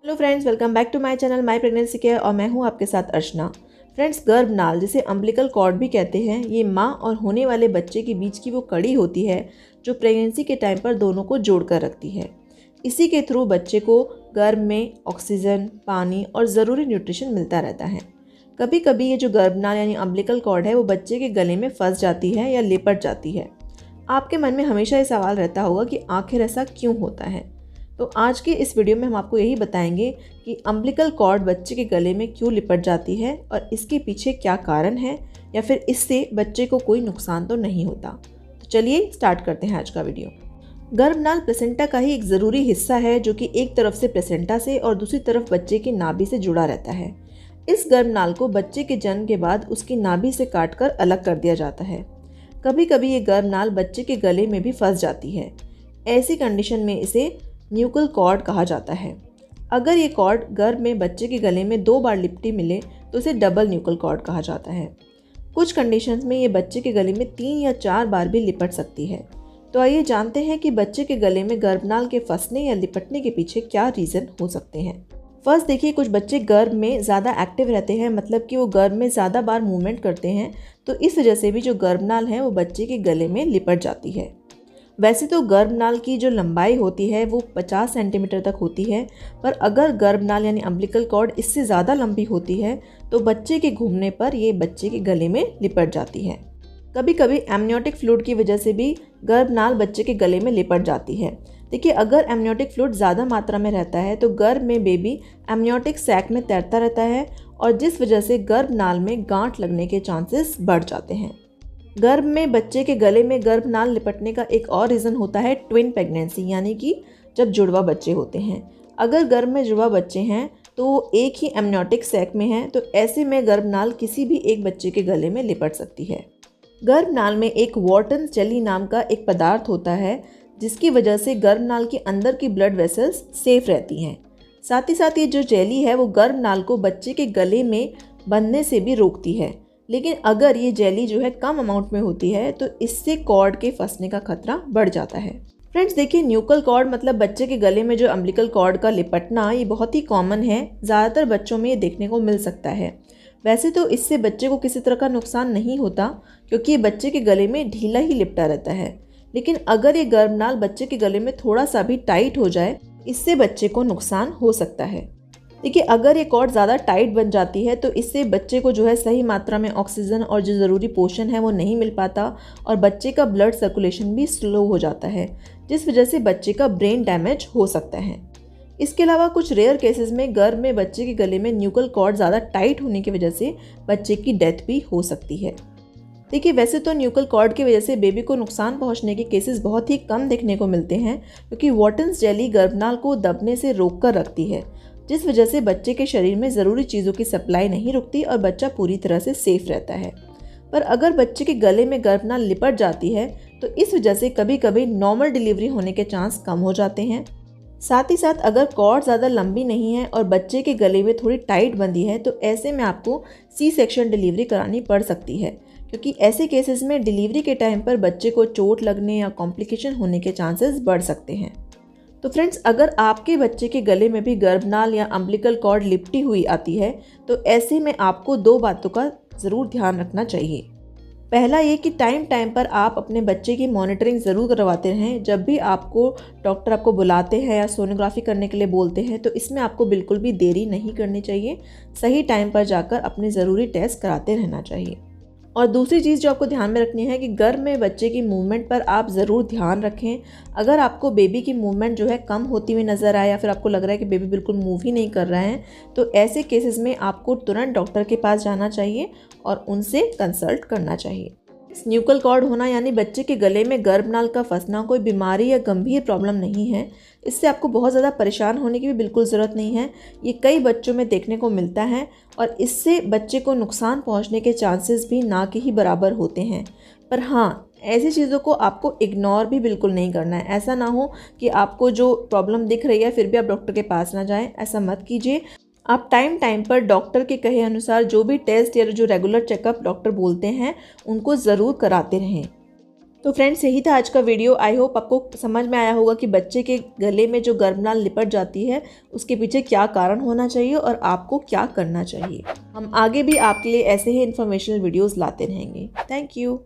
Hello friends, welcome back to my channel my pregnancy care और मैं हूं आपके साथ अर्चना। फ्रेंड्स, गर्भनाल जिसे अम्बिलिकल कॉर्ड भी कहते हैं, ये माँ और होने वाले बच्चे के बीच की वो कड़ी होती है जो प्रेगनेंसी के टाइम पर दोनों को जोड़ कर रखती है। इसी के थ्रू बच्चे को गर्भ में ऑक्सीजन, पानी और ज़रूरी न्यूट्रिशन मिलता रहता है। कभी कभी ये जो गर्भनाल यानी अम्बिलिकल कॉर्ड है वो बच्चे के गले में फंस जाती है या लिपट जाती है। आपके मन में हमेशा ये सवाल रहता होगा कि आखिर ऐसा क्यों होता है। तो आज के इस वीडियो में हम आपको यही बताएंगे कि अम्बिलिकल कॉर्ड बच्चे के गले में क्यों लिपट जाती है और इसके पीछे क्या कारण है, या फिर इससे बच्चे को कोई नुकसान तो नहीं होता। तो चलिए स्टार्ट करते हैं आज का वीडियो। गर्भनाल प्लेसेंटा का ही एक ज़रूरी हिस्सा है जो कि एक तरफ से प्लेसेंटा से और दूसरी तरफ बच्चे की नाभि से जुड़ा रहता है। इस गर्भनाल को बच्चे के जन्म के बाद उसकी नाभि से काटकर अलग कर दिया जाता है। कभी कभी ये गर्भनाल बच्चे के गले में भी फंस जाती है। ऐसी कंडीशन में इसे न्यूकल कॉर्ड कहा जाता है। अगर ये कॉर्ड गर्भ में बच्चे के गले में 2 बार लिपटी मिले तो इसे डबल न्यूकल कॉर्ड कहा जाता है। कुछ कंडीशंस में ये बच्चे के गले में 3 या 4 बार भी लिपट सकती है। तो आइए जानते हैं कि बच्चे के गले में गर्भनाल के फंसने या लिपटने के पीछे क्या रीज़न हो सकते हैं। फर्स्ट देखिए, कुछ बच्चे गर्भ में ज़्यादा एक्टिव रहते हैं, मतलब कि वो गर्भ में ज़्यादा बार मूवमेंट करते हैं, तो इस वजह से भी जो गर्भनाल है वो बच्चे के गले में लिपट जाती है। वैसे तो गर्भनाल की जो लंबाई होती है वो 50 सेंटीमीटर तक होती है, पर अगर गर्भनाल यानी अम्बिलिकल कॉर्ड इससे ज़्यादा लंबी होती है तो बच्चे के घूमने पर ये बच्चे के गले में लिपट जाती है। कभी कभी एमनियोटिक फ्लूइड की वजह से भी गर्भनाल बच्चे के गले में लिपट जाती है। देखिए, अगर एमनियोटिक फ्लूइड ज़्यादा मात्रा में रहता है तो गर्भ में बेबी एमनियोटिक सैक में तैरता रहता है और जिस वजह से गर्भनाल में गांठ लगने के चांसेस बढ़ जाते हैं। गर्भ में बच्चे के गले में गर्भनाल लिपटने का एक और रीज़न होता है ट्विन प्रेगनेंसी, यानी कि जब जुड़वा बच्चे होते हैं। अगर गर्भ में जुड़वा बच्चे हैं तो वो एक ही एमनियोटिक सैक में हैं, तो ऐसे में गर्भनाल किसी भी एक बच्चे के गले में लिपट सकती है। गर्भनाल में एक वॉर्टन जेली नाम का एक पदार्थ होता है जिसकी वजह से गर्भनाल के अंदर की ब्लड वेसल्स सेफ रहती हैं। साथ ही साथ ये जो जेली है वो गर्भनाल को बच्चे के गले में बंधने से भी रोकती है। लेकिन अगर ये जेली जो है कम अमाउंट में होती है तो इससे कॉर्ड के फंसने का खतरा बढ़ जाता है। फ्रेंड्स देखिए, न्यूकल कॉर्ड मतलब बच्चे के गले में जो अम्बिलिकल कॉर्ड का लिपटना, ये बहुत ही कॉमन है। ज़्यादातर बच्चों में ये देखने को मिल सकता है। वैसे तो इससे बच्चे को किसी तरह का नुकसान नहीं होता क्योंकि ये बच्चे के गले में ढीला ही लिपटा रहता है। लेकिन अगर ये गर्भनाल बच्चे के गले में थोड़ा सा भी टाइट हो जाए, इससे बच्चे को नुकसान हो सकता है। देखिए, अगर ये कॉर्ड ज़्यादा टाइट बन जाती है तो इससे बच्चे को जो है सही मात्रा में ऑक्सीजन और जो ज़रूरी पोषण है वो नहीं मिल पाता और बच्चे का ब्लड सर्कुलेशन भी स्लो हो जाता है, जिस वजह से बच्चे का ब्रेन डैमेज हो सकता है। इसके अलावा कुछ रेयर केसेस में गर्भ में बच्चे के गले में न्यूकल कॉर्ड ज़्यादा टाइट होने की वजह से बच्चे की डेथ भी हो सकती है। देखिए, वैसे तो न्यूकल कॉर्ड की वजह से बेबी को नुकसान पहुंचने के केसेस बहुत ही कम देखने को मिलते हैं, क्योंकि वॉटन्स जेली गर्भनाल को दबने से रोक कर रखती है, जिस वजह से बच्चे के शरीर में ज़रूरी चीज़ों की सप्लाई नहीं रुकती और बच्चा पूरी तरह से सेफ रहता है। पर अगर बच्चे के गले में गर्भनाल लिपट जाती है तो इस वजह से कभी कभी नॉर्मल डिलीवरी होने के चांस कम हो जाते हैं। साथ ही साथ अगर कॉर्ड ज़्यादा लंबी नहीं है और बच्चे के गले में थोड़ी टाइट बंधी है तो ऐसे में आपको सी सेक्शन डिलीवरी करानी पड़ सकती है, क्योंकि ऐसे केसेस में डिलीवरी के टाइम पर बच्चे को चोट लगने या कॉम्प्लिकेशन होने के चांसेस बढ़ सकते हैं। तो फ्रेंड्स, अगर आपके बच्चे के गले में भी गर्भनाल या अम्बिलिकल कॉर्ड लिपटी हुई आती है तो ऐसे में आपको 2 बातों का ज़रूर ध्यान रखना चाहिए। पहला ये कि टाइम टाइम पर आप अपने बच्चे की मॉनिटरिंग ज़रूर करवाते रहें। जब भी डॉक्टर आपको बुलाते हैं या सोनोग्राफी करने के लिए बोलते हैं तो इसमें आपको बिल्कुल भी देरी नहीं करनी चाहिए। सही टाइम पर जाकर अपने ज़रूरी टेस्ट कराते रहना चाहिए। और दूसरी चीज़ जो आपको ध्यान में रखनी है कि गर्भ में बच्चे की मूवमेंट पर आप ज़रूर ध्यान रखें। अगर आपको बेबी की मूवमेंट जो है कम होती हुई नज़र आए या फिर आपको लग रहा है कि बेबी बिल्कुल मूव ही नहीं कर रहा है, तो ऐसे केसेस में आपको तुरंत डॉक्टर के पास जाना चाहिए और उनसे कंसल्ट करना चाहिए। न्यूकल कॉर्ड होना यानी बच्चे के गले में गर्भनाल का फंसना कोई बीमारी या गंभीर प्रॉब्लम नहीं है। इससे आपको बहुत ज़्यादा परेशान होने की भी बिल्कुल ज़रूरत नहीं है। ये कई बच्चों में देखने को मिलता है और इससे बच्चे को नुकसान पहुंचने के चांसेस भी ना के ही बराबर होते हैं। पर हाँ, ऐसी चीज़ों को आपको इग्नोर भी बिल्कुल नहीं करना है। ऐसा ना हो कि आपको जो प्रॉब्लम दिख रही है फिर भी आप डॉक्टर के पास ना जाएं, ऐसा मत कीजिए। आप टाइम टाइम पर डॉक्टर के कहे अनुसार जो भी टेस्ट या जो रेगुलर चेकअप डॉक्टर बोलते हैं उनको ज़रूर कराते रहें। तो फ्रेंड्स यही था आज का वीडियो। आई होप आपको समझ में आया होगा कि बच्चे के गले में जो गर्भनाल लिपट जाती है उसके पीछे क्या कारण होना चाहिए और आपको क्या करना चाहिए। हम आगे भी आपके लिए ऐसे ही इन्फॉर्मेशनल वीडियोस लाते रहेंगे। Thank you.